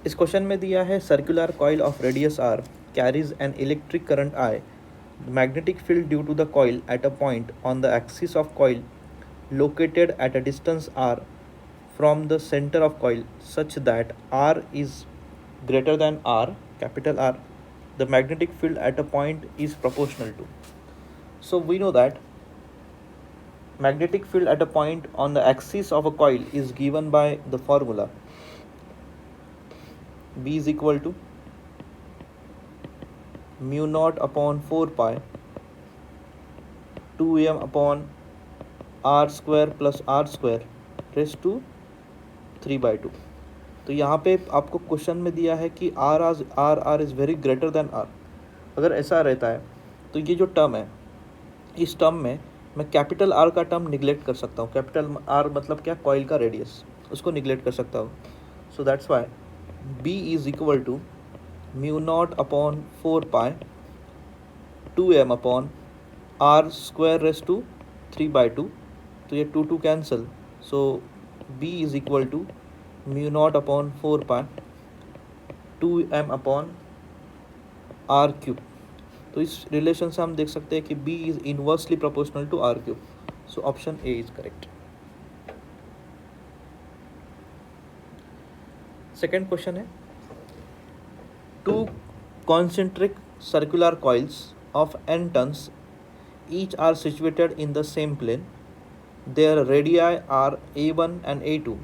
इस क्वेश्चन में दिया है circular coil of radius R carries an electric current I. The magnetic field due to the coil at a point on the axis of coil located at a distance r from the center of coil such that r is greater than r, capital R, the magnetic field at a point is proportional to. So we know that magnetic field at a point on the axis of a coil is given by the formula B is equal to mu naught upon 4 pi 2m upon r square plus r square raised to 3/2. तो यहाँ पे आपको question में दिया है कि R is very greater than R. अगर ऐसा रहता है तो ये जो टर्म है, इस टर्म में मैं कैपिटल आर का टर्म निगलेक्ट कर सकता हूँ. कैपिटल आर मतलब क्या, कॉइल का रेडियस, उसको निगलेक्ट कर सकता हूँ. So that's why B is equal to mu not upon 4 pi 2m upon R square raise to 3/2. तो ये 2 cancel. So B is equal to mu not upon 4 pi 2m upon R cube. तो इस relation से हम देख सकते हैं कि B is inversely proportional to R cube. So option A is correct. Second question है, two concentric circular coils of n turns each are situated in the same plane. Their radii are a1 and a2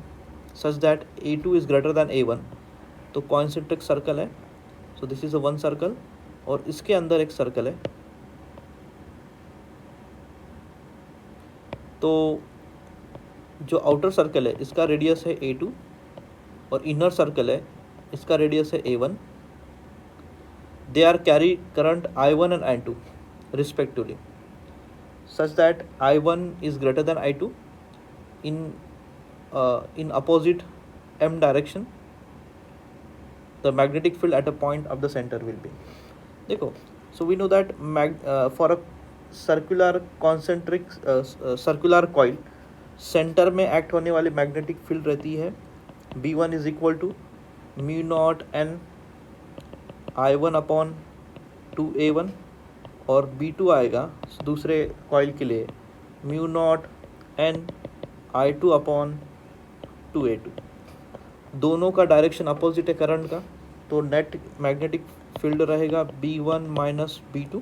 such that a2 is greater than a1. तो concentric circle है. सो this is a one circle और इसके अंदर एक circle है. तो जो outer circle है इसका रेडियस है a2 और इनर सर्कल है इसका रेडियस है a1. They are carry current i1 and i2 respectively such that i1 is greater than i2 in opposite m direction. The magnetic field at a point of the center will be. देखो, so we know that for a circular concentric circular coil centre में act होने वाली magnetic field रहती है B1 is equal to mu naught N I1 upon 2A1 और B2 आएगा दूसरे coil के लिए mu naught N I2 upon 2A2. दोनों का डायरेक्शन अपोजिट है करंट का, तो नेट मैग्नेटिक फील्ड रहेगा B1 माइनस B2.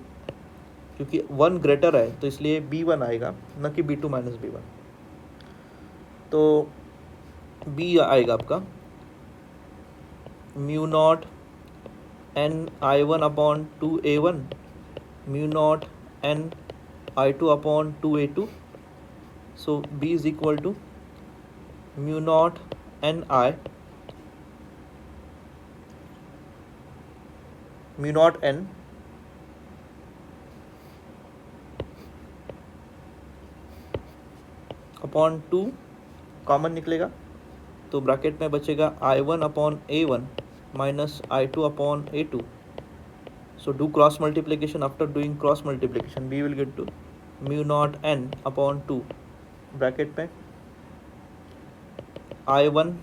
क्योंकि 1 ग्रेटर है तो इसलिए B1 आएगा, न कि B2 माइनस B1. तो B आएगा आपका mu naught N I1 upon 2A1 mu naught N I2 upon 2A2. So B is equal to mu naught N I mu naught N upon 2 common निकलेगा तो bracket में बचेगा I1 अपॉन A1 minus I2 upon A2. So do cross multiplication. After doing cross multiplication we will get to mu naught n upon 2 bracket में I1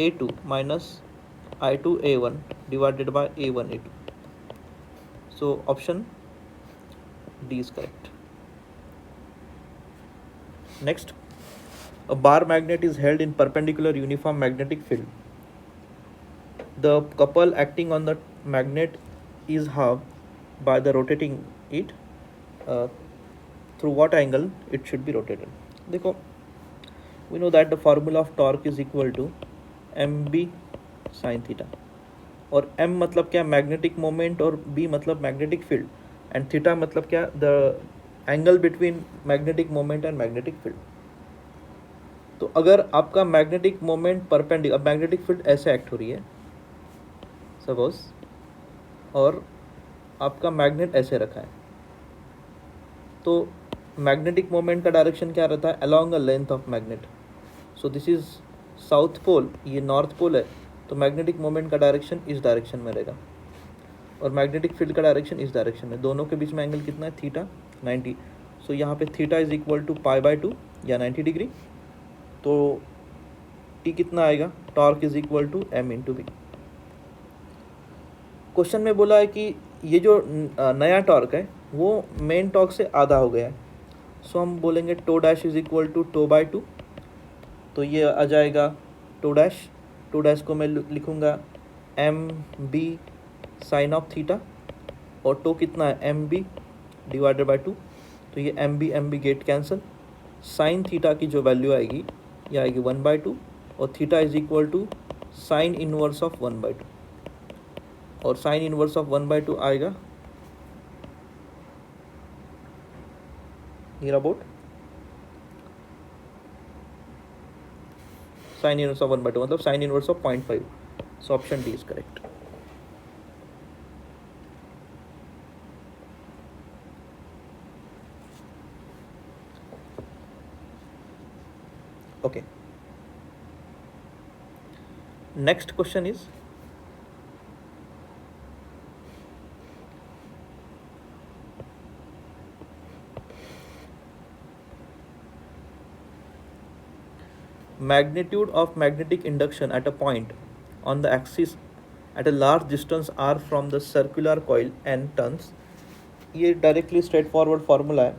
A2 minus I2 A1 divided by A1 A2. So option D is correct. Next, a bar magnet is held in perpendicular uniform magnetic field. The couple acting on the magnet is halved by the rotating it. Through what angle it should be rotated. देखो, we know that the formula of torque is equal to mb sin theta. और m मतलब क्या, magnetic moment, और b मतलब magnetic field, and theta मतलब क्या, the angle between magnetic moment and magnetic field. तो अगर आपका magnetic moment perpendicular, magnetic field ऐसे एक्ट हो रही है सपोज, और आपका मैग्नेट ऐसे रखा है, तो मैग्नेटिक मोमेंट का डायरेक्शन क्या रहता है, along a length of magnet. So this is south pole, ये नॉर्थ पोल है, तो मैग्नेटिक मोमेंट का डायरेक्शन इस डायरेक्शन में रहेगा और मैग्नेटिक फील्ड का डायरेक्शन इस डायरेक्शन में. दोनों के बीच में एंगल कितना है, थीटा 90. सो यहाँ पे theta is equal to pi by 2 या 90 डिग्री. तो टी कितना आएगा, torque is equal to M into B. Question में बोला है कि ये जो नया टॉर्क है वो मेन टॉर्क से आधा हो गया है, सो हम बोलेंगे tau dash is equal to tau by two. तो ये आ जाएगा टो डैश को मैं लिखूँगा M B sine of theta, और टो कितना है M B divided by two, तो ये M B get cancel. Sine theta की जो वैल्यू आएगी ये आएगी 1/2, और theta is equal to sine inverse of 1/2, और साइन इनवर्स ऑफ 1/2 आएगा near about sine inverse of 1/2, मतलब sign inverse of 0.5। So option D is correct. Okay. Next question is magnitude of magnetic induction at a point on the axis at a large distance r from the circular coil n turns। ये directly straight forward formula है,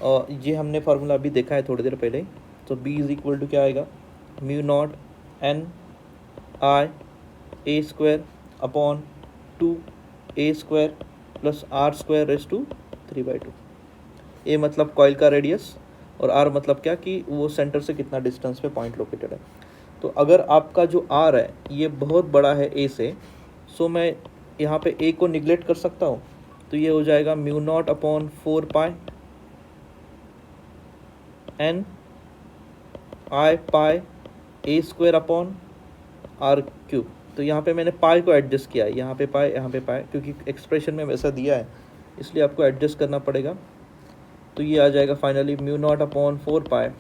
और ये हमने formula अभी देखा है थोड़ी देर पहले। तो b इज इक्वल टू क्या आएगा, mu naught N I A square upon 2a square plus r square raise to 3/2। A मतलब कॉइल का रेडियस, और r मतलब क्या कि वो सेंटर से कितना डिस्टेंस पे पॉइंट लोकेटेड है। तो अगर आपका जो r है ये बहुत बड़ा है a से, सो मैं यहाँ पे a को निगलेक्ट कर सकता हूँ, तो ये हो जाएगा mu not upon 4 n I pi A square upon R cube. तो यहाँ पे मैंने पाई को एडजस्ट किया है, यहाँ पे पाई यहाँ पे पाई, क्योंकि एक्सप्रेशन में वैसा दिया है इसलिए आपको एडजस्ट करना पड़ेगा। तो ये आ जाएगा finally mu not upon 4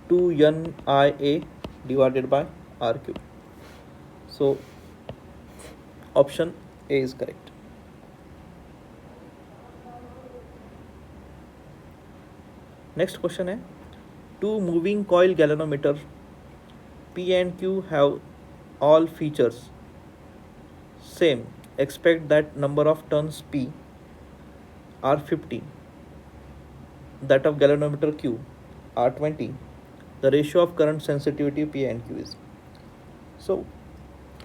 2 I A divided by R cube. So option A is correct. Next question है, two moving coil galvanometer P and Q have all features same, expect that number of turns P are 50, that of galvanometer Q are 20, the ratio of current sensitivity P and Q is। So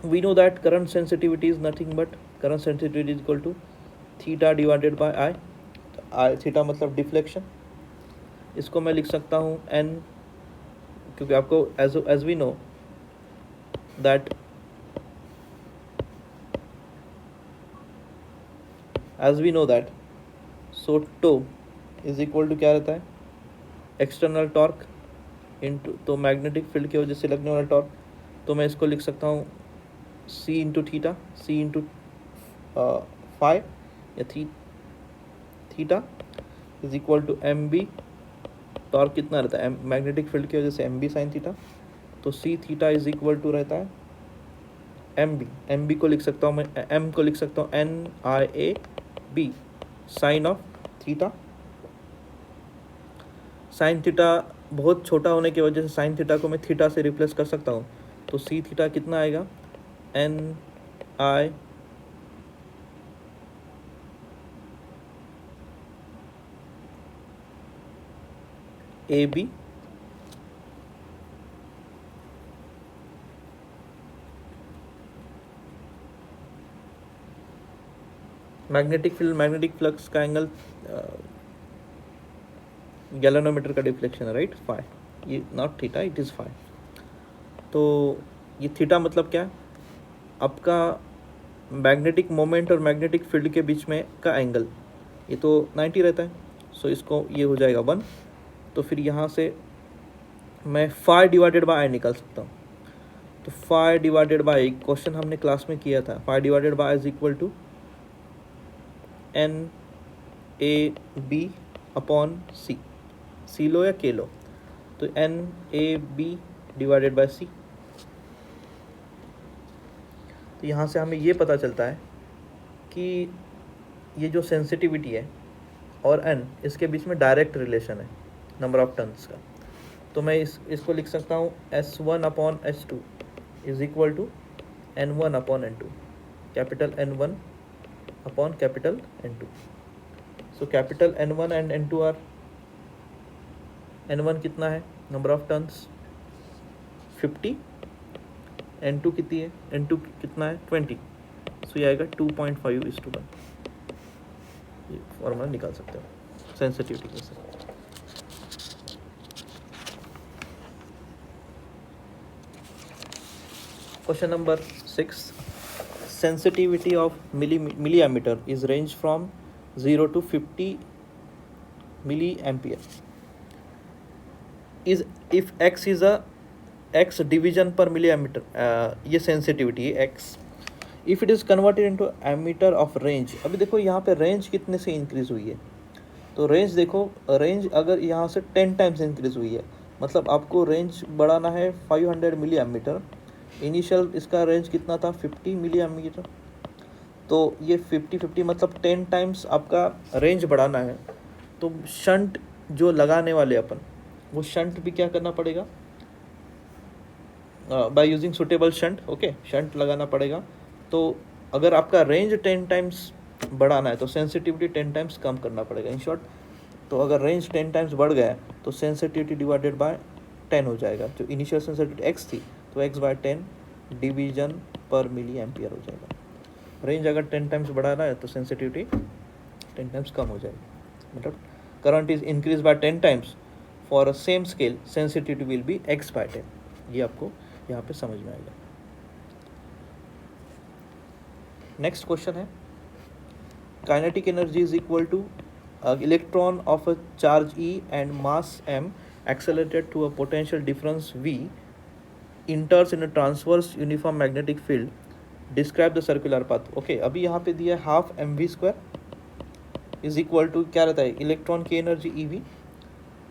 we know that current sensitivity is nothing but current sensitivity is equal to theta divided by I। I theta मतलब deflection, इसको मैं लिख सकता हूँ n, क्योंकि आपको as we know that so tau is equal to क्या रहता है, एक्सटर्नल टॉर्क इंटू, तो मैग्नेटिक फील्ड की वजह से लगने वाला टॉर्क। तो मैं इसको लिख सकता हूँ c into theta, c into five या theta is equal to M B, torque कितना रहता है मैग्नेटिक फील्ड की वजह से एम बी साइन थीटा, तो C theta is equal to रहता है एम बी को लिख सकता हूँ मैं, एम को लिख सकता हूँ N I A B sine of theta. Sine theta बहुत छोटा होने की वजह से साइन थीटा को मैं थीटा से रिप्लेस कर सकता हूँ, तो सी थीटा कितना आएगा N I A B magnetic field magnetic flux का एंगल गैल्वेनोमीटर का डिफ्लेक्शन है, राइट, फाई, ये not theta, it is phi. तो ये थीटा मतलब क्या है, आपका मैग्नेटिक मोमेंट और मैग्नेटिक फील्ड के बीच में का एंगल, ये तो 90 रहता है, सो इसको ये हो जाएगा 1। तो फिर यहाँ से मैं फाई डिवाइडेड बाय आई निकाल सकता हूँ। तो फाई डिवाइडेड बाय, क्वेश्चन हमने क्लास में किया था, phi divided by is equal to N A B upon C, C लो या के लो, तो N A B divided by C. तो यहाँ से हमें ये पता चलता है कि ये जो सेंसिटिविटी है और एन, इसके बीच में डायरेक्ट रिलेशन है नंबर ऑफ टर्न्स का। तो मैं इसको लिख सकता हूँ S1/S2 is equal to N1/N2, capital N1 upon capital N2. So capital N1 and N2 are, N1 कितना है, नंबर ऑफ टर्न्स 50, N2 कितनी है, N2 कितना है 20. सो ये आएगा 2.5:1. ये फॉर्मूला निकाल सकते हो सेंसिटिविटी के साथ. Question number 6. Sensitivity of milliammeter is range from 0 to 50 milliampere. Is if x is a x division per milliammeter, ये sensitivity है x. If it is converted into ammeter of range, अभी देखो यहाँ पे range कितने से increase हुई है, तो रेंज देखो, रेंज अगर यहाँ से 10 टाइम्स इंक्रीज हुई है, मतलब आपको रेंज बढ़ाना है 500 मिली एमीटर. इनिशियल इसका रेंज कितना था 50 मिली एमीटर, तो ये 50 मतलब 10 टाइम्स आपका रेंज बढ़ाना है. तो शंट जो लगाने वाले अपन, वो शंट भी क्या करना पड़ेगा, by using suitable shunt. Okay, shunt लगाना पड़ेगा. तो अगर आपका रेंज 10 टाइम्स बढ़ाना है तो सेंसिटिविटी 10 टाइम्स कम करना पड़ेगा. इन शॉर्ट, तो अगर रेंज 10 टाइम्स बढ़ गया तो सेंसिटिविटी डिवाइडेड बाय 10 हो जाएगा. जो इनिशियल सेंसिटिविटी x थी, तो x/10 डिवीजन पर मिली एम्पियर हो जाएगा. रेंज अगर 10 टाइम्स बढ़ाना है तो सेंसिटिविटी 10 टाइम्स कम हो जाएगी. मतलब current is increase by 10 times for a same scale, sensitivity will be x/10. ये आपको यहाँ पे समझ में आएगा. नेक्स्ट क्वेश्चन है, kinetic energy is equal to electron of a charge E and mass m accelerated to a potential difference V enters in a transverse uniform magnetic field. Describe the circular path. Okay, अभी यहाँ पे दिया है half mv² is equal to क्या रहता है, electron की energy EV.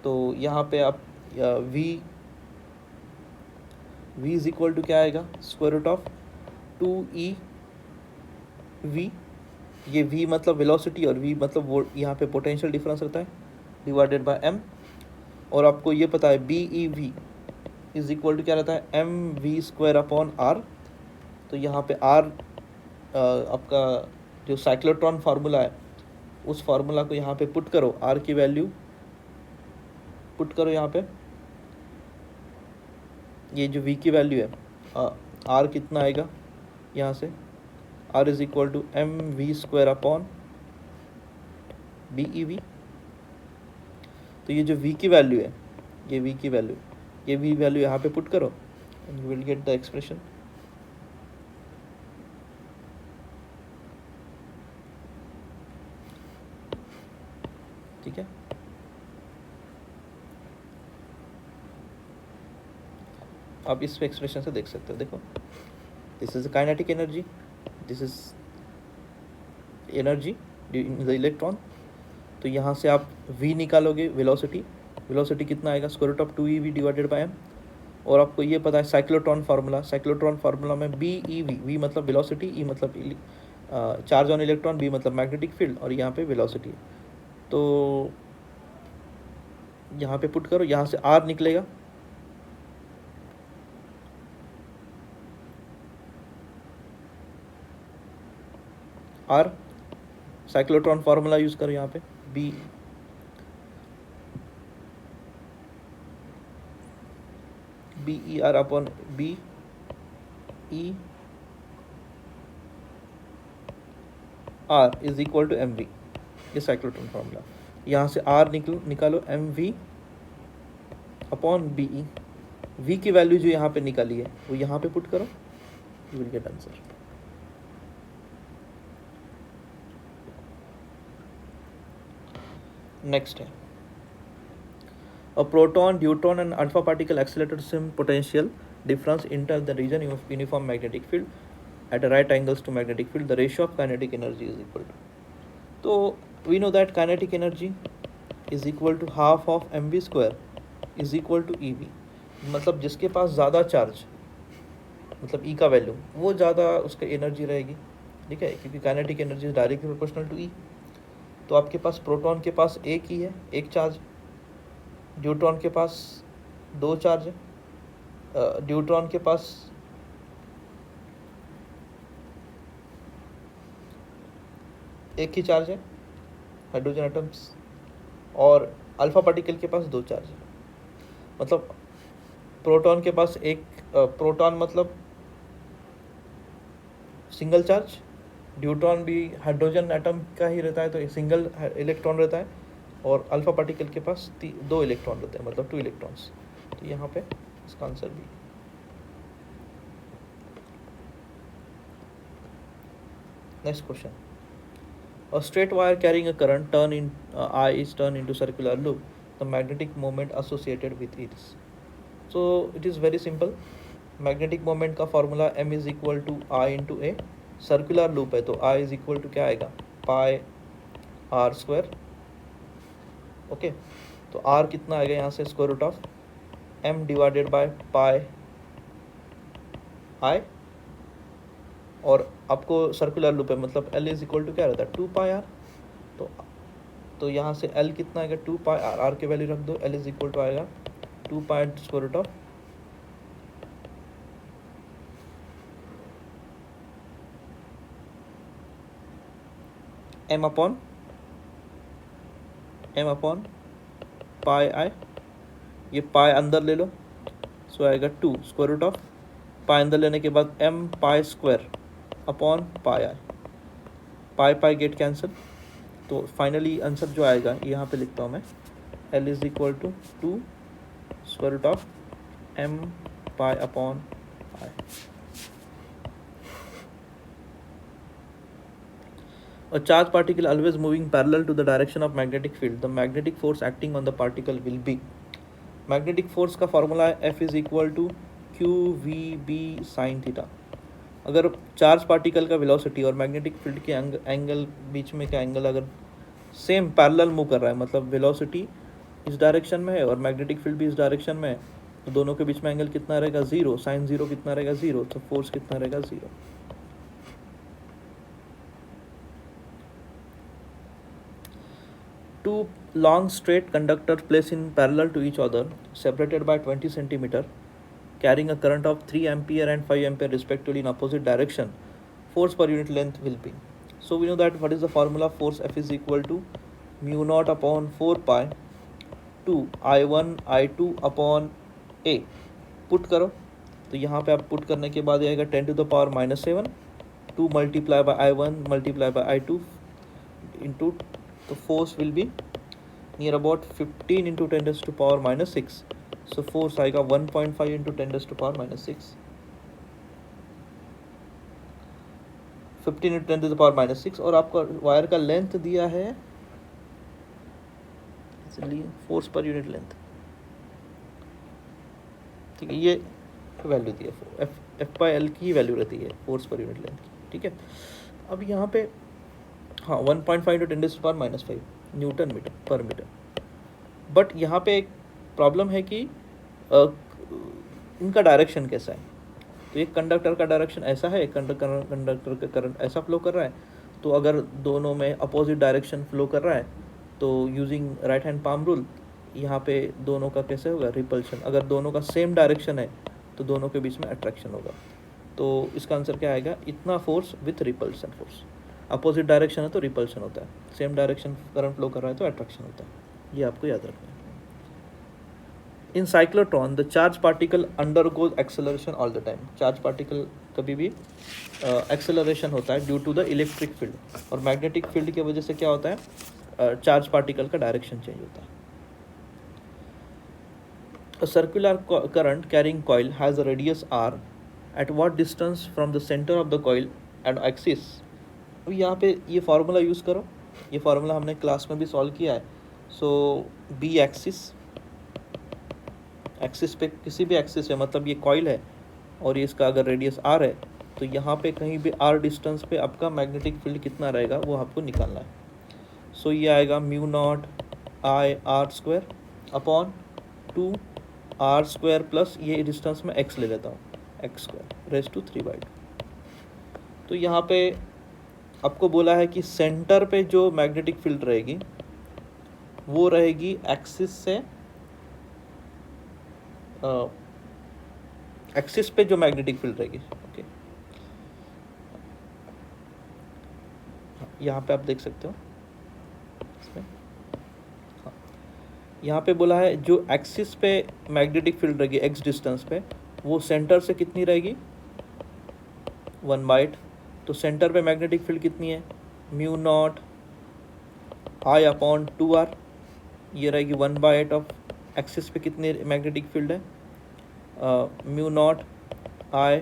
तो यहाँ पे आप v इज इक्वल टू क्या आएगा, स्क्वायर रूट ऑफ 2eV. ये v मतलब वेलोसिटी और v मतलब वो यहाँ पे पोटेंशियल डिफरेंस रहता है, डिवाइडेड बाय m. और आपको ये पता है BeV इज इक्वल टू क्या रहता है, mv²/r. तो यहाँ पे r आपका जो साइक्लोट्रॉन फार्मूला है, उस फार्मूला को यहाँ पे पुट करो, r की वैल्यू पुट करो यहाँ पे. ये जो v की वैल्यू है, r कितना आएगा यहाँ से, r is equal to mv²/BeV. तो ये जो v की वैल्यू है, ये v की वैल्यू, ये v वैल्यू यहाँ पे पुट करो and you will get the expression. ठीक है, आप इस एक्सप्रेशन से देख सकते हो. देखो, this is kinetic energy, this is energy in the electron. तो यहाँ से आप v निकालोगे, वेलोसिटी. वेलोसिटी कितना आएगा, square root of 2eV divided by m. और आपको ये पता है साइक्लोट्रॉन फार्मूला, साइक्लोट्रॉन फार्मूला में BeV, v मतलब वेलोसिटी, e मतलब चार्ज ऑन इलेक्ट्रॉन, b मतलब मैग्नेटिक फील्ड, और यहाँ पे वेलोसिटी. तो यहाँ पे पुट करो, यहाँ से r निकलेगा, r साइक्लोट्रॉन फार्मूला यूज करो यहाँ पे, BeR upon BeR is equal to mv. ये साइक्लोट्रॉन फार्मूला. यहाँ से r निकालो, mv अपॉन BE. v की वैल्यू जो यहाँ पे निकाली है वो यहाँ पे पुट करो, you will get answer. Next है, a proton, deuteron and alpha particle accelerated same potential difference enter the region of uniform magnetic field at right angles to magnetic field. The ratio of kinetic energy is equal to. So we know that kinetic energy is equal to half of mv² is equal to ev. मतलब जिसके पास ज़्यादा charge, मतलब e का value, वो ज़्यादा उसका energy रहेगी. ठीक है, क्योंकि kinetic energy is directly proportional to e. तो आपके पास प्रोटॉन के पास एक ही है, एक चार्ज. न्यूट्रॉन के पास दो चार्ज है। न्यूट्रॉन के पास एक ही चार्ज है, हाइड्रोजन एटम्स, और अल्फा पार्टिकल के पास दो चार्ज है। मतलब प्रोटॉन के पास एक, प्रोटॉन मतलब सिंगल चार्ज, न्यूट्रॉन भी हाइड्रोजन एटम का ही रहता है तो एक सिंगल इलेक्ट्रॉन रहता है, और अल्फा पार्टिकल के पास दो इलेक्ट्रॉन रहते हैं, मतलब टू इलेक्ट्रॉन्स। तो यहाँ पे इसका आंसर भी। Next question, a straight wire carrying a current I is turned into circular loop. The magnetic moment associated with it is, so it is very simple. Magnetic moment का formula m is equal to I into A. Circular loop है तो I is equal to क्या आएगा, pi R square. Okay, तो R कितना आएगा यहाँ से, square root of m divided by pi I, और आपको सर्कुलर लूप है मतलब L इज इक्वल टू क्या रहता है, टू पाई आर। तो यहाँ से L कितना आएगा, टू पाई आर, आर की वैल्यू रख दो, L इज इक्वल टू आएगा two pi square root of m upon pi I. ये पाई अंदर ले लो, सो आएगा two square root of pi अंदर लेने के बाद m pi square upon pi I, pi pi get cancel. तो फाइनली आंसर जो आएगा यहाँ पे लिखता हूँ मैं, L is equal to two square root of m pi upon I. A charged particle always moving parallel to the direction of magnetic field. The magnetic force acting on the particle will be, magnetic force का formula है F is equal to Q V B sine theta. अगर charge particle का velocity और magnetic field के angle बीच में का angle अगर सेम पैरेलल मूव कर रहा है, मतलब वेलोसिटी इस डायरेक्शन में है और मैग्नेटिक फील्ड भी इस डायरेक्शन में है, तो दोनों के बीच में एंगल कितना रहेगा, जीरो। साइन जीरो कितना रहेगा, जीरो, तो फोर्स कितना रहेगा, zero. Two long straight conductors placed in parallel to each other, separated by 20 centimeter, carrying a current of 3 ampere and 5 ampere respectively in opposite direction, force per unit length will be. So we know that what is the formula, force F is equal to mu naught upon 4 pi to I1 I2 upon A। Put करो, तो यहाँ पे आप put करने के बाद आएगा 10 to the power -7, 2 multiply by I1 multiply by I2 into, तो force will be near about 15 into 10 raised to power -6, so force आएगा 1.5 into 10 raised to power -6, 15 into 10 to the power -6, और आपका वायर का length दिया है, इसलिए force per unit length, ठीक है, ये वैल्यू दी है, एफ बाई एल की वैल्यू रहती है फोर्स पर यूनिट लेंथ की, ठीक है। अब यहाँ पे हाँ 1.5 into 10 raised to power -5 newton metre पर मीटर। बट यहाँ पे एक प्रॉब्लम है कि इनका डायरेक्शन कैसा है। तो एक कंडक्टर का डायरेक्शन ऐसा है, कंडक्टर का करंट ऐसा फ्लो कर रहा है, तो अगर दोनों में अपोजिट डायरेक्शन फ्लो कर रहा है तो using right hand palm rule यहाँ पे दोनों का कैसे होगा, रिपल्शन। अगर दोनों का सेम डायरेक्शन है तो दोनों के बीच में अट्रैक्शन होगा। तो इसका आंसर क्या आएगा, इतना force with repulsion force. Opposite direction है तो रिपल्शन होता है, सेम डायरेक्शन करंट फ्लो कर रहा है तो अट्रैक्शन होता है, ये आपको याद रखना है। In cyclotron the charge particle undergoes acceleration all the time. Charge particle कभी भी एक्सेलरेशन होता है due to the electric field, और मैग्नेटिक फील्ड की वजह से क्या होता है, चार्ज पार्टिकल का डायरेक्शन चेंज होता है। A circular current carrying coil has a radius r. At what distance from the center of the coil and axis? अब यहाँ पे ये फार्मूला यूज़ करो, ये फार्मूला हमने क्लास में भी सॉल्व किया है। सो बी एक्सिस, एक्सिस पे किसी भी एक्सिस पे, मतलब ये कॉइल है और ये इसका अगर रेडियस आर है, तो यहाँ पे कहीं भी आर डिस्टेंस पे आपका मैग्नेटिक फील्ड कितना रहेगा वो आपको निकालना है। सो ये आएगा mu naught I R square upon 2 R square plus ये डिस्टेंस में एक्स ले लेता हूँ, एक्स स्क्वायर रेज टू 3/2। तो यहाँ पे आपको बोला है कि सेंटर पे जो मैग्नेटिक फील्ड रहेगी वो रहेगी एक्सिस से एक्सिस पे जो मैग्नेटिक फील्ड रहेगी। ओके, यहाँ पे आप देख सकते हो इसमें, हाँ, यहाँ पे बोला है जो एक्सिस पे मैग्नेटिक फील्ड रहेगी एक्स डिस्टेंस पे, वो सेंटर से कितनी रहेगी, 1/8। तो सेंटर पे मैग्नेटिक फील्ड कितनी है, म्यू नॉट आई अपॉन 2r, ये रहेगी 1/8 ऑफ एक्सिस पे कितनी मैग्नेटिक फील्ड है, mu naught I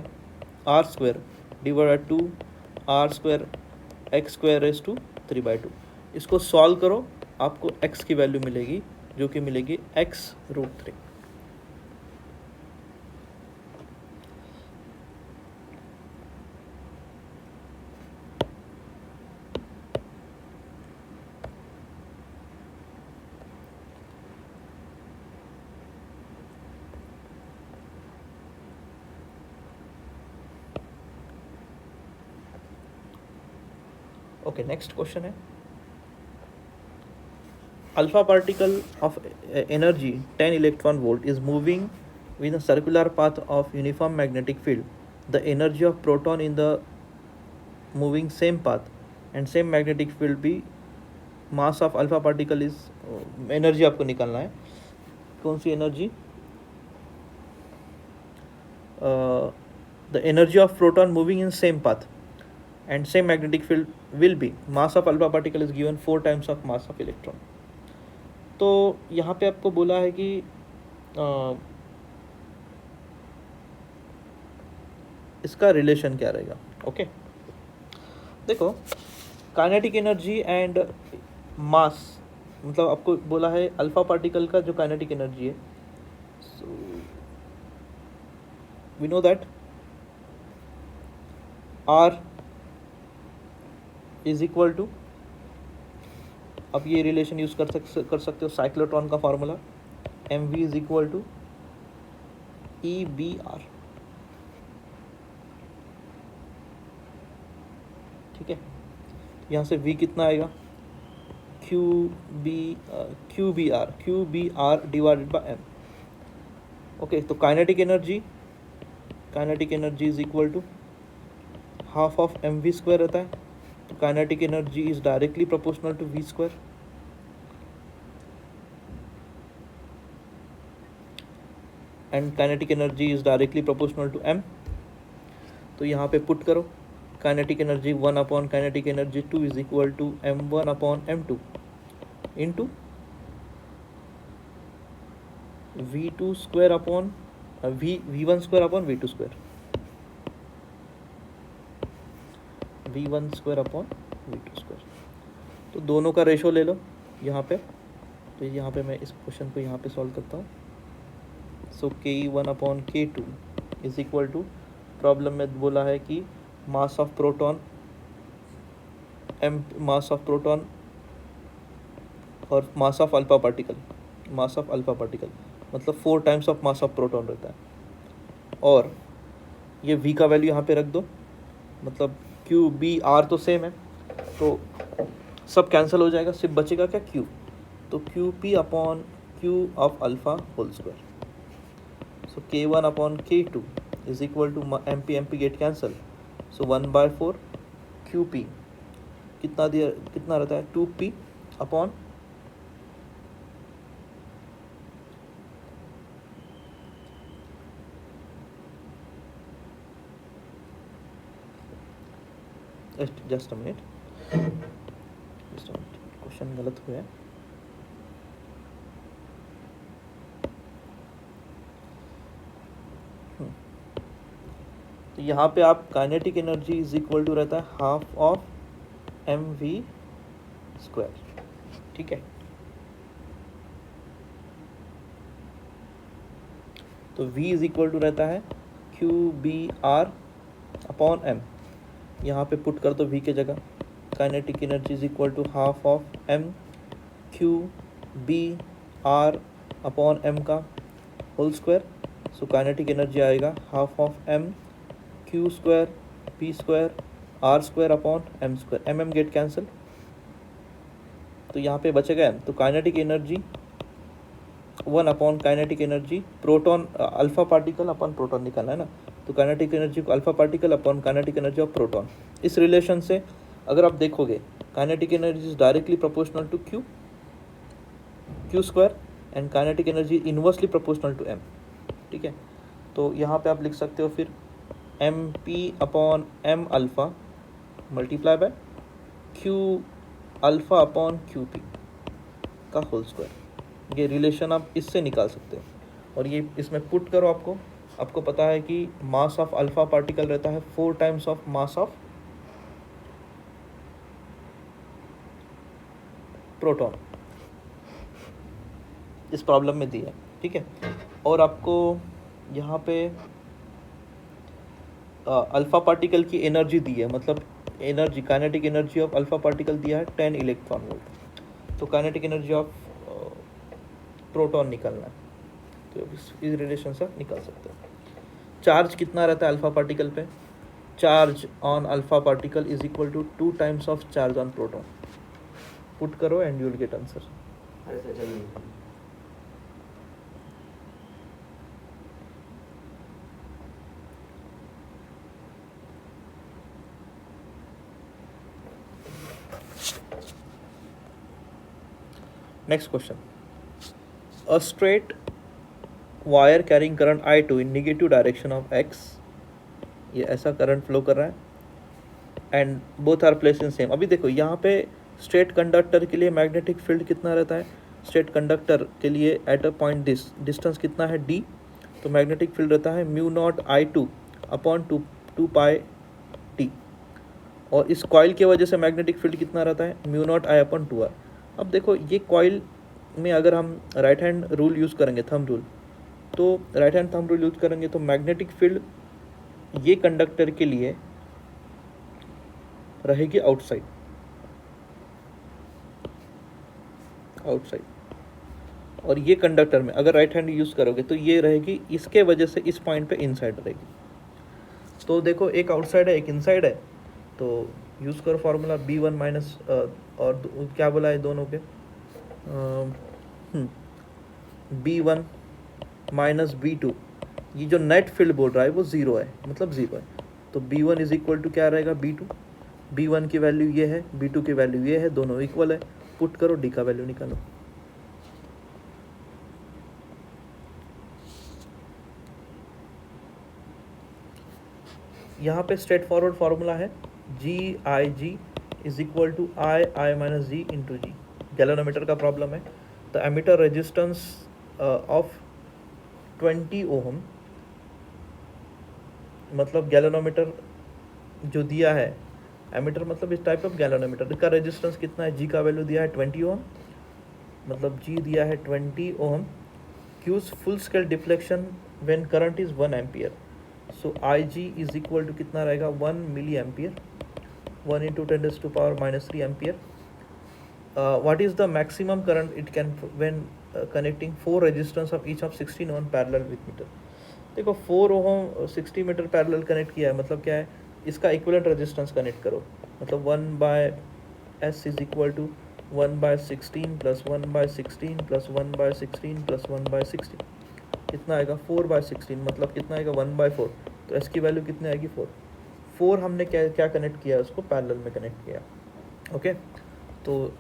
R square divide 2r² x² raise to 3/2। इसको सॉल्व करो, आपको x की वैल्यू मिलेगी जो कि मिलेगी x√3। ओके, नेक्स्ट क्वेश्चन है, alpha particle of energy 10 electron volt is moving with a circular path of uniform magnetic field. The energy of proton in the moving same path and same magnetic field be mass of alpha particle is energy आपको निकालना है, कौन सी energy, the energy of proton moving in same path and same magnetic field will be mass of alpha particle is given 4 times of mass of electron. तो यहाँ पे आपको बोला है कि इसका रिलेशन क्या रहेगा। ओके, देखो, काइनेटिक एनर्जी एंड मास, मतलब आपको बोला है अल्फा पार्टिकल का जो काइनेटिक एनर्जी है, so we know that R is equal to, अब ये रिलेशन यूज कर सकते हो साइक्लोट्रॉन का formula, mv is equal to EBR। ठीक है, यहाँ से v कितना आएगा, QBR divided by m। Okay, तो kinetic energy is equal to half of mv² रहता है, तो kinetic energy is directly proportional to v², and kinetic energy is directly proportional to m। तो यहाँ पे पुट करो, kinetic energy 1 upon kinetic energy 2 is equal to m1 upon m2 into v2² upon v1² upon v2², v1² upon v2²। तो दोनों का ratio ले लो यहाँ पे, तो यहाँ पे मैं इस क्वेश्चन को यहाँ पे सॉल्व करता हूँ। So Ke1 upon K2 is equal to, problem में बोला है कि मास ऑफ प्रोटॉन और मास ऑफ अल्फा पार्टिकल मतलब 4 times of mass of proton रहता है, और ये v का वैल्यू यहाँ पे रख दो, मतलब QBR तो सेम है, तो सब कैंसिल हो जाएगा, सिर्फ बचेगा क्या, Q। तो QP upon Q of alpha whole square. So K1 upon K2 is equal to MP get cancel, so 1/4 QP कितना रहता है, 2P upon just a minute, question गलत हुआ है। तो यहाँ पे आप kinetic energy is equal to रहता है हाफ ऑफ mv²। ठीक है, तो v इज इक्वल टू रहता है QBR अपॉन m, यहाँ पे पुट कर दो v के जगह, kinetic energy is equal to half of mQBR upon m का whole square. So kinetic energy आएगा half of mQ² P² R² अपॉन m², mm गेट कैंसिल, तो यहाँ पे बचेगा m। तो kinetic energy one upon kinetic energy proton alpha particle अपन proton निकालना है ना, तो काइनेटिक एनर्जी को alpha particle upon kinetic energy of proton. इस रिलेशन से अगर आप देखोगे kinetic energy is directly proportional to Q square and kinetic energy inversely proportional to M. ठीक है, तो यहाँ पे आप लिख सकते हो फिर M P upon M alpha multiply by Q alpha upon Q P का होल स्क्वायर। ये रिलेशन आप इससे निकाल सकते हो और ये इसमें पुट करो। आपको पता है कि मास ऑफ अल्फ़ा पार्टिकल रहता है 4 times of mass of proton, इस प्रॉब्लम में दिया है। ठीक है, और आपको यहाँ पे अल्फ़ा पार्टिकल की एनर्जी दी है, मतलब energy kinetic energy of alpha particle दिया है 10 इलेक्ट्रॉन वोल्ट, तो काइनेटिक एनर्जी ऑफ प्रोटॉन निकालना है, तो इस रिलेशन से निकाल सकते हो। चार्ज कितना रहता है अल्फ़ा पार्टिकल पे? Charge on alpha particle is equal to 2 times of charge on proton. Put करो and you will get answer. Next question. A straight wire carrying current I2 in negative direction of x, ये ऐसा current flow कर रहा है and both are place in same. अभी देखो यहाँ पे स्ट्रेट कंडक्टर के लिए मैग्नेटिक फील्ड कितना रहता है? स्ट्रेट कंडक्टर के लिए एट अ पॉइंट डिस्टेंस कितना है d, तो मैग्नेटिक फील्ड रहता है mu naught I2 upon two pi T, और इस कॉइल की वजह से मैग्नेटिक फील्ड कितना रहता है? Mu not I upon 2r। अब देखो ये कॉइल में अगर हम राइट हैंड रूल यूज़ करेंगे, थंब रूल, तो right hand thumb rule use करेंगे तो मैग्नेटिक फील्ड ये कंडक्टर के लिए रहेगी आउटसाइड, और ये कंडक्टर में अगर राइट हैंड यूज़ करोगे तो ये रहेगी, इसके वजह से इस पॉइंट पे इनसाइड रहेगी। तो देखो एक आउटसाइड है एक इनसाइड है, तो यूज़ करो फार्मूला B1 माइनस और क्या बोला है दोनों पे, B1 माइनस B2, ये जो नेट फील्ड बोल रहा है वो ज़ीरो है, मतलब ज़ीरो है, तो B1 इज इक्वल टू क्या रहेगा? B2। B1 की वैल्यू ये है, B2 की वैल्यू ये है, दोनों इक्वल है, पुट करो, D का वैल्यू निकालो। यहाँ पे स्ट्रेट फॉरवर्ड फार्मूला है GIG is equal to I minus G into G. Galvanometer का प्रॉब्लम है, तो एमीटर रेजिस्टेंस ऑफ 20 ओहम, मतलब गैल्वेनोमीटर जो दिया है, एमीटर मतलब इस टाइप ऑफ गैल्वेनोमीटर, इसका रेजिस्टेंस कितना है? G का वैल्यू दिया है 20 ओहम, मतलब G दिया है 20 ohm, gives full scale deflection when current is 1 ampere, so IG is equal to कितना रहेगा? 1 milli ampere, 1 into 10⁻³ ampere. What is the maximum current it can when connecting 4 resistance of each of 16 ohm parallel with meter? देखो 4 ओम 60 metre parallel connect किया है, मतलब क्या है? इसका equivalent resistance connect करो, मतलब 1/s is equal to 1/16 plus 1/16 plus 1/16 plus 1/16, कितना आएगा? 4/16, मतलब कितना आएगा? 1/4, तो s की वैल्यू कितनी आएगी? 4 हमने क्या कनेक्ट किया? उसको पैरेलल में कनेक्ट किया। ओके, तो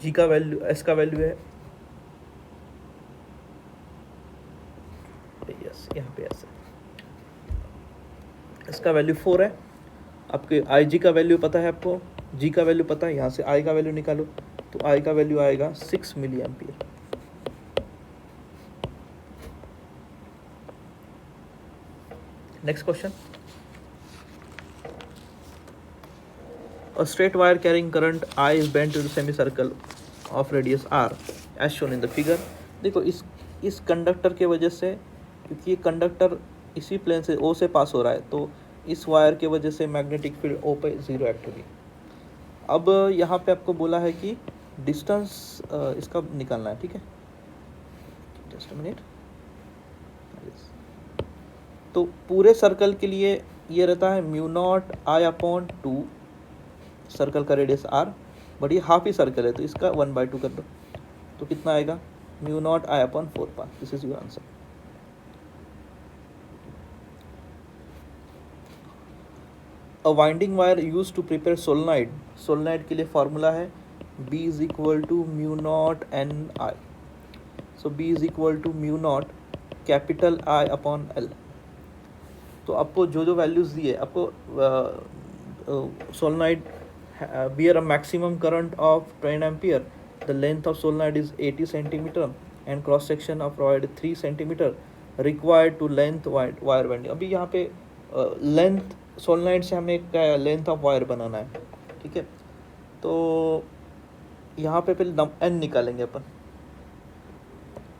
G का वैल्यू, S का वैल्यू है, यस यहाँ पे S है, S का वैल्यू 4 है। आपके IG का वैल्यू पता है आपको, G का वैल्यू पता है, यहाँ से I का वैल्यू निकालो, तो I का वैल्यू आएगा 6 milli ampere. Next question, a straight wire carrying current I is bent to the semicircle of radius r as shown in the figure। देखो इस कंडक्टर के वजह से, क्योंकि ये कंडक्टर इसी प्लेन से O से पास हो रहा है, तो इस वायर के वजह से मैग्नेटिक फील्ड O पे ज़ीरो एक्ट होगी। अब यहाँ पे आपको बोला है कि डिस्टेंस इसका निकालना है, ठीक है, जस्ट अ मिनट। तो पूरे सर्कल के लिए ये रहता है mu not I upon 2, circle का रेडियस r, बट ये हाफ ही सर्कल है तो इसका 1/2 कर दो, तो कितना आएगा? mu naught I upon 4 pi. This is your answer. A winding wire used to prepare solenoid. Solenoid के लिए फॉर्मूला है B is equal to mu naught n I. So B is equal to mu naught capital I upon L. तो आपको जो जो values दिए आपको solenoid bear a maximum current of 10 ampere. The length of solenoid is 80 centimeter and cross section of rod 3 centimeter. Required to length wire bending. अभी यहाँ पे length सोलनाइड से हमें क्या लेंथ ऑफ वायर बनाना है, ठीक है। तो यहाँ पे पहले एन निकालेंगे अपन,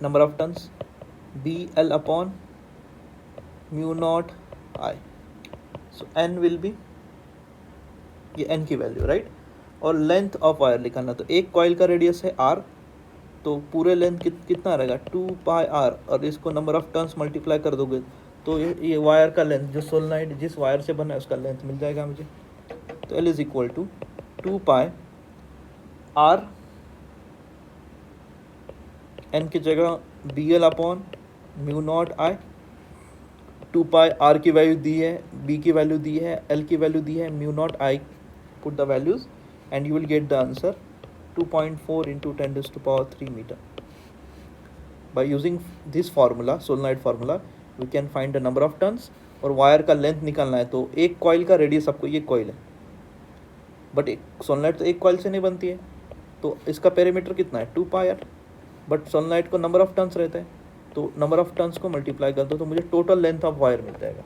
number of turns B L upon mu naught I. So N will be ये एन की वैल्यू, राइट। और लेंथ ऑफ वायर निकालना, तो एक कॉइल का रेडियस है आर, तो पूरे लेंथ कितना रहेगा 2 पाई आर, और इसको नंबर ऑफ टर्न्स मल्टीप्लाई कर दोगे तो ये वायर का लेंथ जो सोलनाइड जिस वायर से बना है उसका लेंथ मिल जाएगा मुझे। तो L is equal to 2 pi R, N की जगह B L upon mu naught I. 2 pi R की वैल्यू दी है, बी की वैल्यू दी है, एल की वैल्यू दी है, mu naught I. Put the values and you will get the answer 2.4 into 10⁻³ meter. By using this formula, solenoid formula, we can find the number of turns और wire का length निकालना है। तो एक coil का radius, आपको ये coil है बट एक सोलनाइड तो एक कॉइल से नहीं बनती है, तो इसका पेरीमीटर कितना है 2 पाई आर, बट सोलनाइड को नंबर ऑफ टर्न्स रहता है, तो नंबर ऑफ टर्न्स को मल्टीप्लाई कर दो तो मुझे टोटल लेंथ ऑफ वायर मिल जाएगा।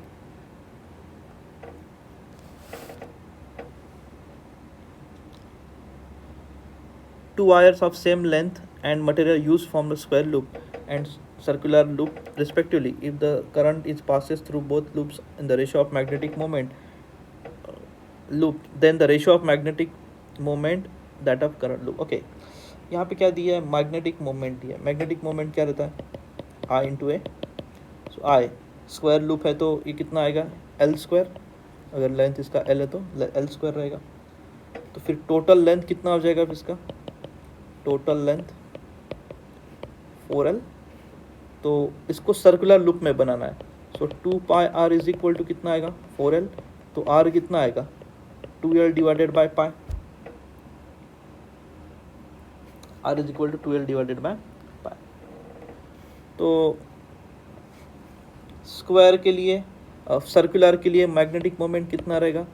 Two wires of same length and material used from the square loop and circular loop respectively. If the current is passes through both loops in the ratio of magnetic moment loop, then the ratio of magnetic moment that of current loop. Okay, यहाँ पे क्या दिया है, magnetic moment दिया है। Magnetic moment क्या रहता है I into A. So I square loop है तो ये कितना आएगा एल स्क्वायर, अगर लेंथ इसका एल है तो एल स्क्वायर रहेगा। तो फिर टोटल लेंथ कितना हो जाएगा इसका, टोटल लेंथ 4L। तो इसको सर्कुलर लूप में बनाना है, so 2 pi R is equal to कितना आएगा 4L, तो आर कितना आएगा 2L divided by pi, R is equal to 2L divided by pi. तो स्क्वायर के लिए सर्कुलर के लिए मैग्नेटिक मोमेंट कितना रहेगा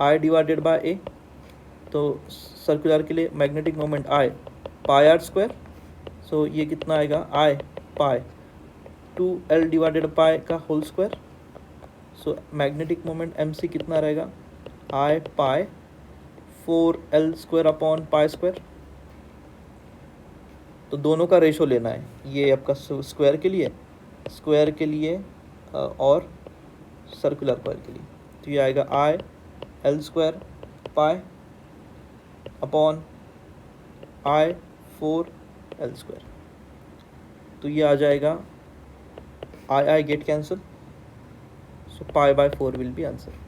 आई डिवाइडेड बाय ए, तो सर्कुलर के लिए magnetic moment I pi R square. So ये कितना आएगा I pi 2L divided pi का whole square. So magnetic moment M C कितना रहेगा I pi 4L square upon pi square. तो दोनों का रेशो लेना है, ये आपका स्क्वायर के लिए और सर्कुलर कॉइल के लिए। तो ये आएगा I L square pi upon I 4L square. तो ये आ जाएगा I get cancel, so pi by 4 will be answer.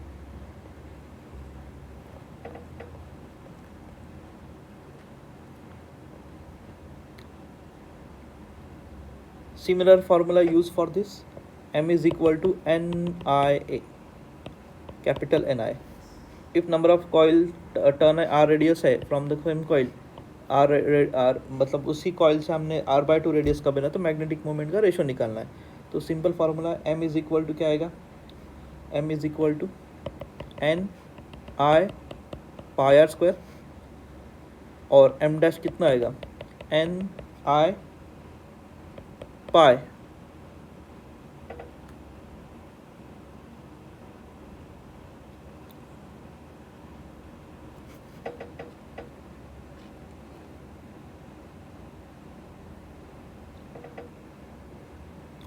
Similar formula used for this, M is equal to NIA, capital NI. If number of coil turn है R radius है from the same coil, R मतलब उसी coil से हमने R/2 radius का बना, तो magnetic moment का रेशो निकालना है। तो simple formula M is equal to क्या आएगा, M is equal to NI pi R square, और M डैश कितना आएगा NI पाई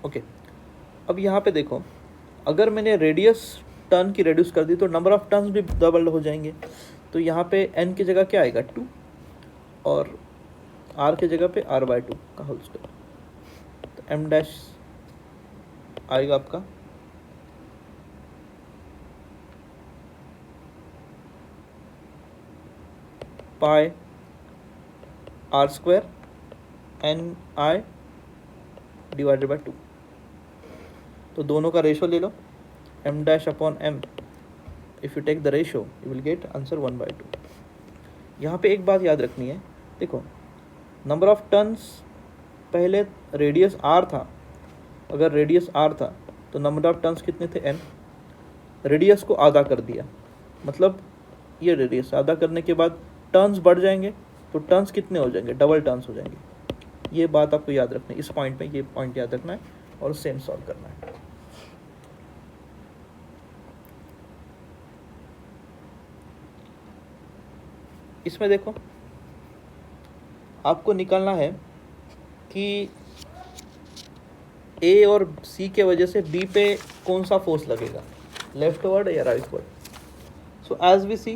ओके। अब यहाँ पे देखो, अगर मैंने रेडियस टर्न की रेड्यूस कर दी तो नंबर ऑफ टर्न्स भी डबल हो जाएंगे। तो यहाँ पे n की जगह क्या आएगा 2 और r की जगह पे R/2 का होल स्क्वायर। तो m डैश आएगा आपका pi R square NI divided by 2। तो दोनों का रेशो ले लो, m dash upon m। If you take the ratio you will get answer 1/2। यहाँ पे एक बात याद रखनी है, देखो नंबर ऑफ टर्न्स पहले रेडियस r था, अगर रेडियस r था तो नंबर ऑफ टर्न्स कितने थे n। रेडियस को आधा कर दिया, मतलब ये रेडियस आधा करने के बाद टर्न्स बढ़ जाएंगे, तो टर्न्स कितने हो जाएंगे, डबल टर्न्स हो जाएंगे। ये बात आपको याद रखनी है, इस पॉइंट में ये पॉइंट याद रखना है और सेम सॉल्व करना है। इसमें देखो आपको निकालना है कि ए और सी के वजह से बी पे कौन सा फोर्स लगेगा, लेफ्ट वर्ड या rightward. So as we see,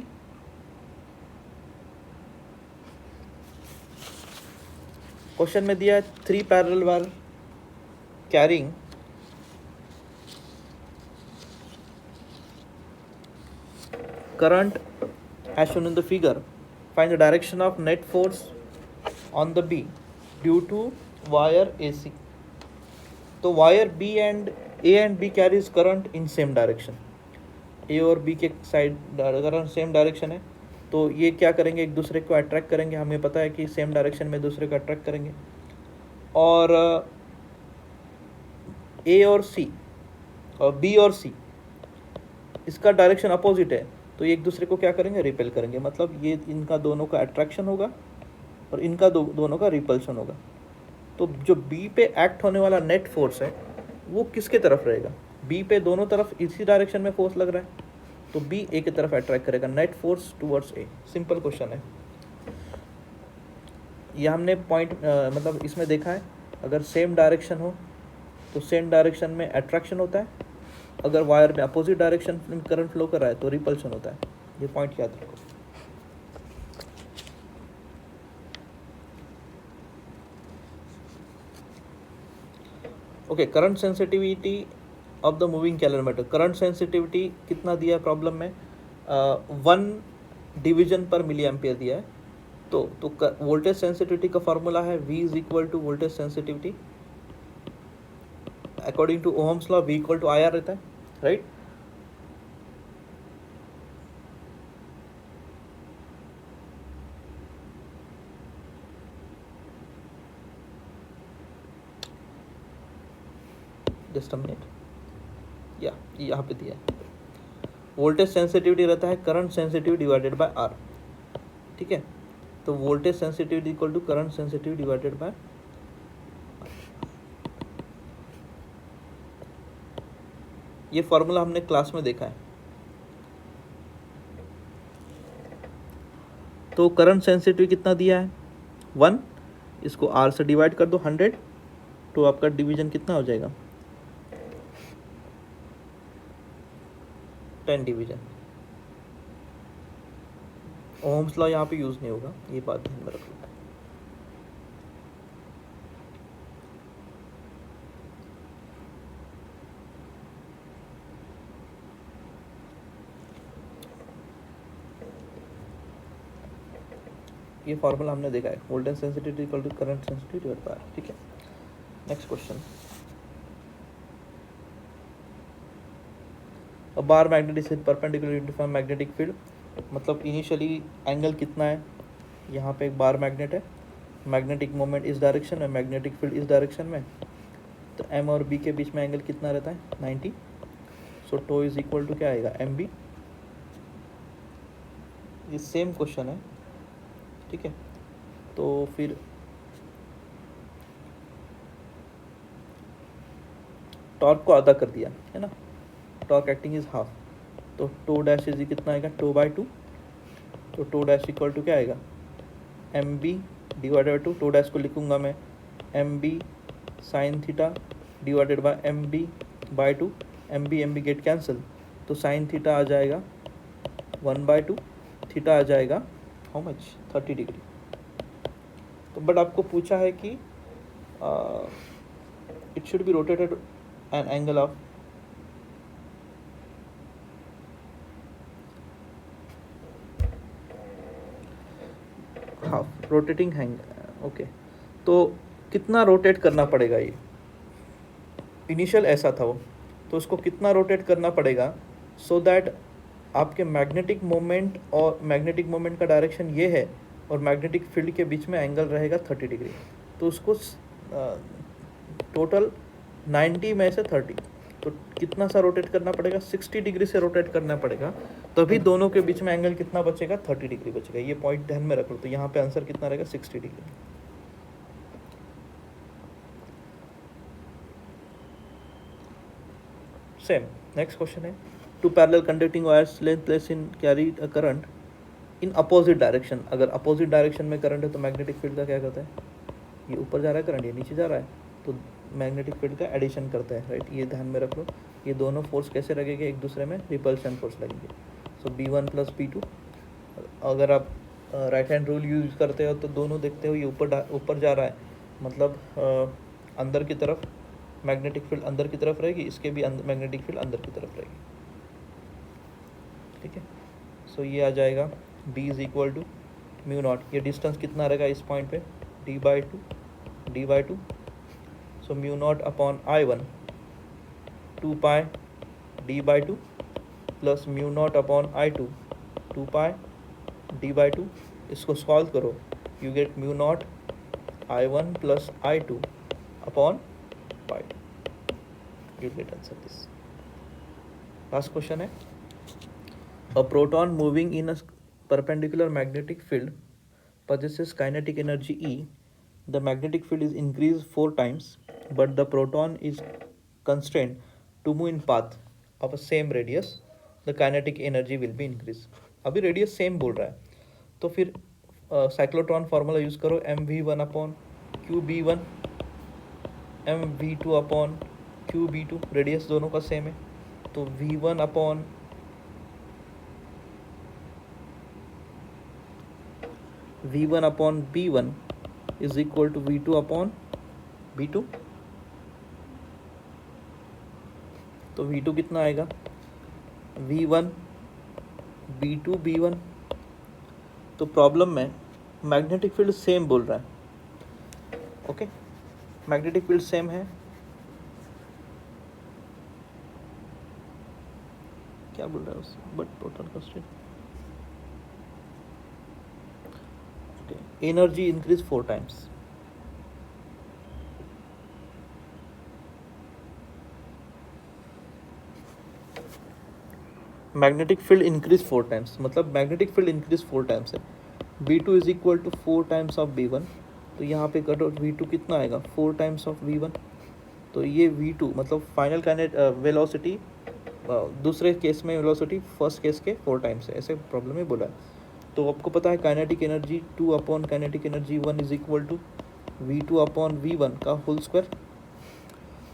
question में दिया है 3 parallel wire carrying current as shown in the figure. Find the direction of net force on the B due to wire AC. तो wire B and A and B carries current in same direction. A और B के side current same direction है, तो ये क्या करेंगे, एक दूसरे को अट्रैक्ट करेंगे। हमें पता है कि सेम डायरेक्शन में दूसरे को अट्रैक्ट करेंगे। और A और C और B और C इसका डायरेक्शन अपोजिट है, तो ये एक दूसरे को क्या करेंगे, रिपेल करेंगे। मतलब ये इनका दोनों का अट्रैक्शन होगा और इनका दोनों का रिपल्शन होगा। तो जो बी पे एक्ट होने वाला नेट फोर्स है वो किसके तरफ रहेगा, बी पे दोनों तरफ इसी डायरेक्शन में फोर्स लग रहा है, तो बी ए की तरफ अट्रैक्ट करेगा, net force towards a. Simple question है ये। हमने पॉइंट मतलब इसमें देखा है, अगर सेम डायरेक्शन हो तो सेम डायरेक्शन में अट्रैक्शन होता है, अगर वायर में अपोजिट डायरेक्शन में करंट फ्लो कर रहा है तो रिपल्शन होता है। ये पॉइंट याद रखो। Okay, current sensitivity of the moving calorimeter. Current sensitivity कितना दिया प्रॉब्लम में, 1 डिवीजन पर मिली एम्पियर दिया है। तो वोल्टेज सेंसिटिविटी का फॉर्मूला है V is equal to voltage sensitivity according to ohm's law, V equal to IR रहता है, राइट। जस्ट अ मिनट, या यहाँ पे दिया है वोल्टेज सेंसिटिविटी रहता है current sensitivity divided by R, ठीक है। तो voltage sensitivity equal to current sensitivity divided by, ये फॉर्मूला हमने क्लास में देखा है। तो करंट सेंसिटिविटी कितना दिया है 1, इसको R से डिवाइड कर दो 100, तो आपका डिवीजन कितना हो जाएगा 10 डिवीजन। ओम्स लॉ यहाँ पे यूज नहीं होगा, ये बात ध्यान में रखो। ये फॉर्मूला हमने देखा है, voltage sensitivity equal to current sensitivity divided by, ठीक है। Next question, a bar magnet is perpendicular uniform magnetic field. मतलब इनिशियली एंगल कितना है, यहाँ पे एक बार मैग्नेट है, मैग्नेटिक मोमेंट इस डायरेक्शन में, मैग्नेटिक फील्ड इस डायरेक्शन में, तो M और B के बीच में एंगल कितना रहता है 90। सो टो इज इक्वल टू क्या आएगा MB। ये सेम क्वेश्चन है, ठीक है। तो फिर टॉर्क को आधा कर दिया है ना, टॉर्क एक्टिंग इज हाफ, तो टो डैश इज कितना आएगा 2/2। तो टो डैश इक्वल टू क्या आएगा MB divided by 2। Tau dash को लिखूंगा मैं MB sine theta divided by MB/2। MB get cancel, तो साइन थीटा आ जाएगा 1/2, थीटा आ जाएगा हाउ मच 30 डिग्री। तो बट आपको पूछा है कि it should be rotated an angle of half rotating hang, okay. तो कितना रोटेट करना पड़ेगा ये, इनिशियल ऐसा था वो, तो उसको कितना रोटेट करना पड़ेगा सो दैट आपके मैग्नेटिक मोमेंट और मैग्नेटिक मोमेंट का डायरेक्शन ये है और मैग्नेटिक फील्ड के बीच में एंगल रहेगा 30 डिग्री। तो उसको टोटल 90 में से 30, तो कितना सा रोटेट करना पड़ेगा, 60 डिग्री से रोटेट करना पड़ेगा, तभी दोनों के बीच में एंगल कितना बचेगा, 30 डिग्री बचेगा। ये पॉइंट ध्यान में रख लो। तो यहाँ पे आंसर कितना रहेगा, 60 डिग्री। सेम नेक्स्ट क्वेश्चन है, two parallel conducting wires lengthless in carry a current in opposite direction. अगर अपोजिट डायरेक्शन में करंट है तो मैग्नेटिक फील्ड का क्या करता है, ये ऊपर जा रहा है करंट, ये नीचे जा रहा है, तो मैग्नेटिक फील्ड का एडिशन करता है, राइट। ये ध्यान में रख लो। ये दोनों फोर्स कैसे लगेंगे एक दूसरे में, रिपल्शन फोर्स लगेंगे। सो B1 प्लस B2, अगर आप राइट हैंड रूल यूज करते हो तो दोनों देखते हो ये ऊपर जा रहा है, मतलब अंदर की तरफ मैग्नेटिक फील्ड अंदर की तरफ रहेगी, इसके भी मैग्नेटिक फील्ड अंदर की तरफ रहेगी, ठीक है। सो ये आ जाएगा B is equal to mu nought, ये डिस्टेंस कितना रहेगा इस पॉइंट पे, D/2। So mu not upon I1 2 pi D/2 plus mu not upon I2 2 pi D/2। इसको सॉल्व करो, you get mu nought I1 plus I2 upon pi, you get answer this. Last question है, a proton moving in a perpendicular magnetic field possesses kinetic energy E. The magnetic field is increased 4 times, but the proton is constrained to move in path of a same radius. The kinetic energy will be increased. अभी radius same बोल रहा है, तो फिर cyclotron formula use करो, mv1 upon qb1 mv2 upon qb2, radius दोनों का same है, तो v1 upon V1 upon B1 is equal to V2 upon B2। तो V2 कितना आएगा, V1 B2 B1। तो प्रॉब्लम में मैग्नेटिक फील्ड सेम बोल रहा है, ओके, मैग्नेटिक फील्ड सेम है, क्या बोल रहा है उससे, but total constraint energy increase 4 times. Magnetic field increase 4 times, मतलब मैग्नेटिक फील्ड इंक्रीज 4 टाइम्स है। B2 is equal to 4 times of B1, तो यहाँ पे कट V2 कितना आएगा, 4 टाइम्स ऑफ V1। तो ये V2 मतलब फाइनल काइनेट वेलोसिटी, दूसरे केस में वेलोसिटी फर्स्ट केस के 4 टाइम्स है, ऐसे प्रॉब्लम में बोला है। तो आपको पता है kinetic energy 2 upon kinetic energy 1 is equal to V2 upon V1 का होल स्क्वायर।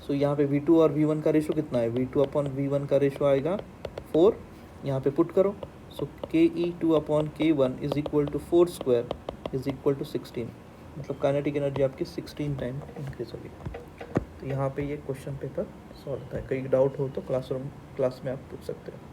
सो यहाँ पे V2 और V1 का रेशो कितना है, V2 अपॉन V1 का रेशो आएगा 4, यहाँ पे पुट करो। So KE2 upon K1 is equal to 4 square is equal to 16, मतलब काइनेटिक एनर्जी आपकी 16 टाइम इंक्रीज होगी। तो यहाँ पे ये क्वेश्चन पेपर सॉल्व होता है। कहीं डाउट हो तो क्लास में आप पूछ सकते हो।